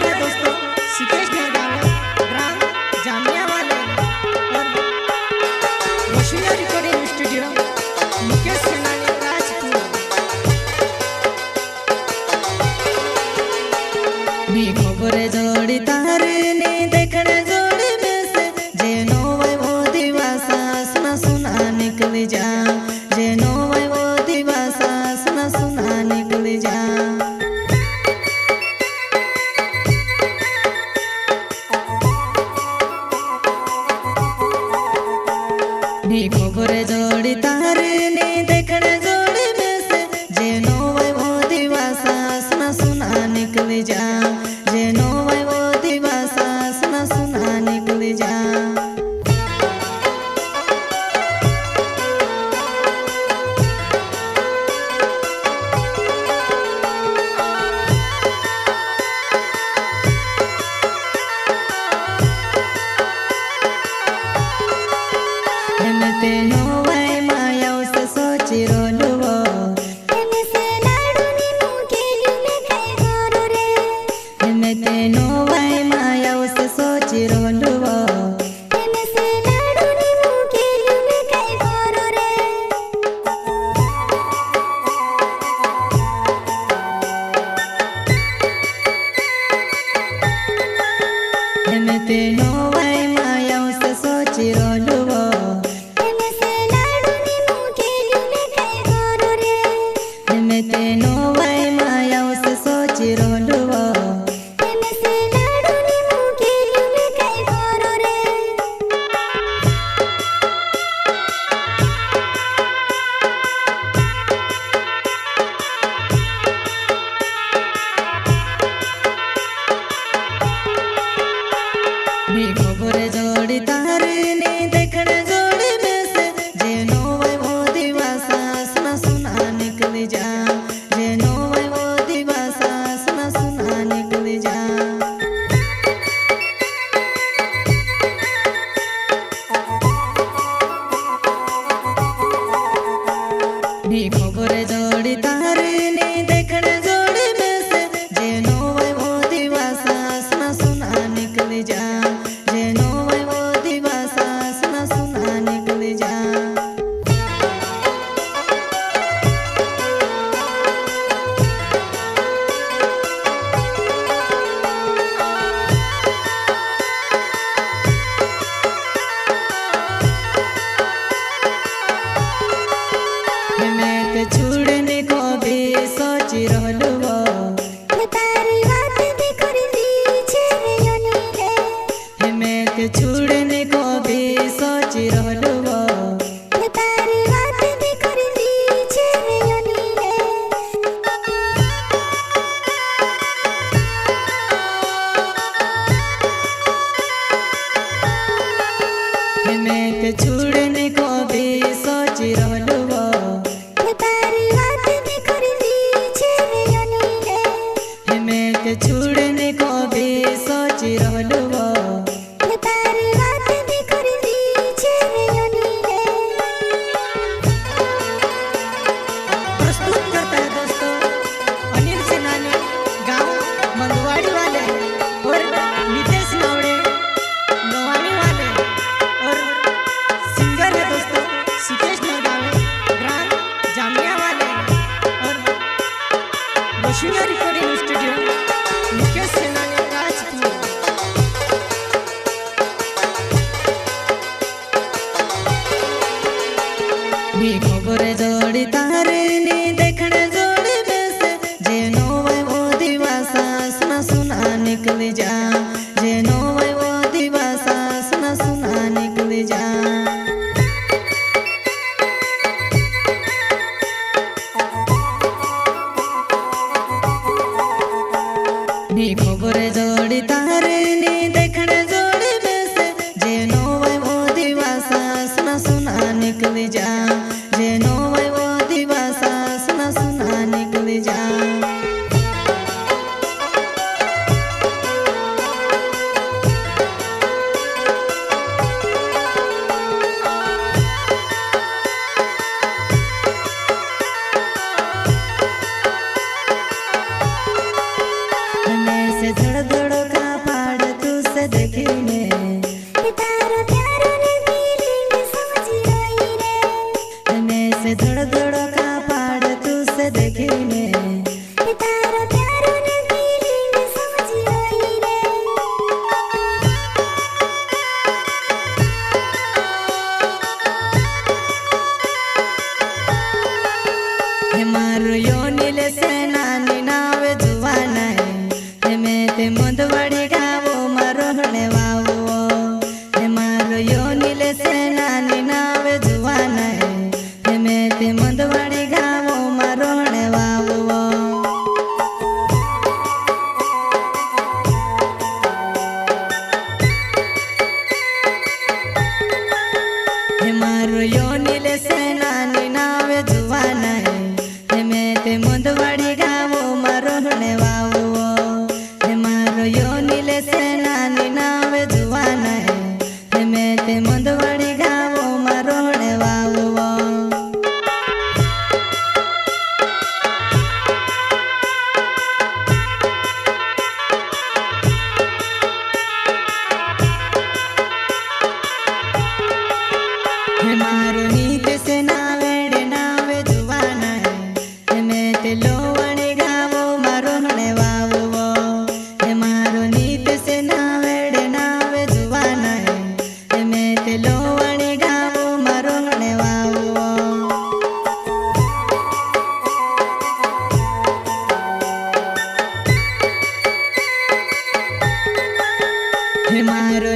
Singer है दोस्तों सिकेश नरगावे, ग्राम जामिया वाले और वशिला रिकॉर्डिंग स्टूडियो मुकेश सेनानी राजपुर। भी खबर जोड़ी तारे ने देखने जोड़ी में से जेनो वै वो दिवासा सुना सुना निकल जा, जेनो वै वो दिवासा सुना सुना निकल जा। भी खबर जोड़ी तारे ने देखने जोड़ी में से जेनो वै वो दिवासा सुना सुना निकल जा, जेनो वै वो दिवासा सुना सुना निकल जा। तेनो वै माया से सोची रोलुवो तेने से लाडूनी मुकेली में कई गोरो रे। तेनो वै माया से सोची रोलुवो तेने से लाडूनी मुकेली में कई गोरो रे। तेनो वै माया से सोची रोलुवो तेनो वै माया से सोची रोलुवो तेने से लाडूनी मुकेली में कई गोरो रे। भी खबर जोड़ी तारे ने देखने जोड़ी में से जेनो वै वो दिवासा सुना सुना निकल जा, जेनो वै वो दिवासा सुना सुना निकल जा। भी खबर जोड़ी तारे ने देखने जोड़ी में से जेनो वै वो दिवासा सुना सुना निकल जा, जेनो वै वो दिवासा सुना सुना निकल जा। मैं छुड़ने को भी सोची रोलुवो तारी बात भी करली छे योनी रे। मैं छुड़ने को भी सोची रोलुवो तारी बात भी करली छे योनी रे। मैं छुड़ने को भी सोची रोलुवो छुड़ने को भी सोची रोलुवो तारी बात भी करली छे योनी रे। प्रस्तुत करता है दोस्तों अनिल सेनानी, गांव मंदवाड़ी वाले और नितेश नावड़े नवानी वाले और सिंगर है दोस्तों सिकेश नरगावे, ग्राम जामिया वाले और वशिला रिकॉर्डिंग स्टूडियो मुकेश सेनानी राजपुर। भी खबर जोड़ी तारे ने देखने जोड़ी में से जेनो वै वो दिवासा सुना सुना निकल जा, जेनो वै वो दिवासा सुना सुना निकल जा। भी खबर जोड़ी तारे ने देखने जोड़ी में से जेनो वै वो दिवासा सुना सुना निकल जा, जेनो वै वो दिवासा सुना सुना निकल जा। से धड़ धड़ તે મુંદવડી ગાવો મારો હણે વાવો હે મારો યોની લેશે નાની નાવે જુવાના હે મેં તે મુંદવડી ગાવો મારો હણે વાવો હે મારો યોની લેશે નાની નાવે જુવાના હે મેં તે મુંદવડી ગાવો મારો હણે વાવો હે મારો યોની લેશે નાની નાવે જુવાના હે મેં તે મુંદવડી ગાવો મારો હણે વાવો હે મારો નીત સે નાવેડે નાવે જુવાના હે મેં તે લોવણી ગાવો મારો હણે વાવો હે મારો નીત સે નાવેડે નાવે જુવાના હે મેં તે લોવણી ગાવો મારો હણે વાવો હે મારો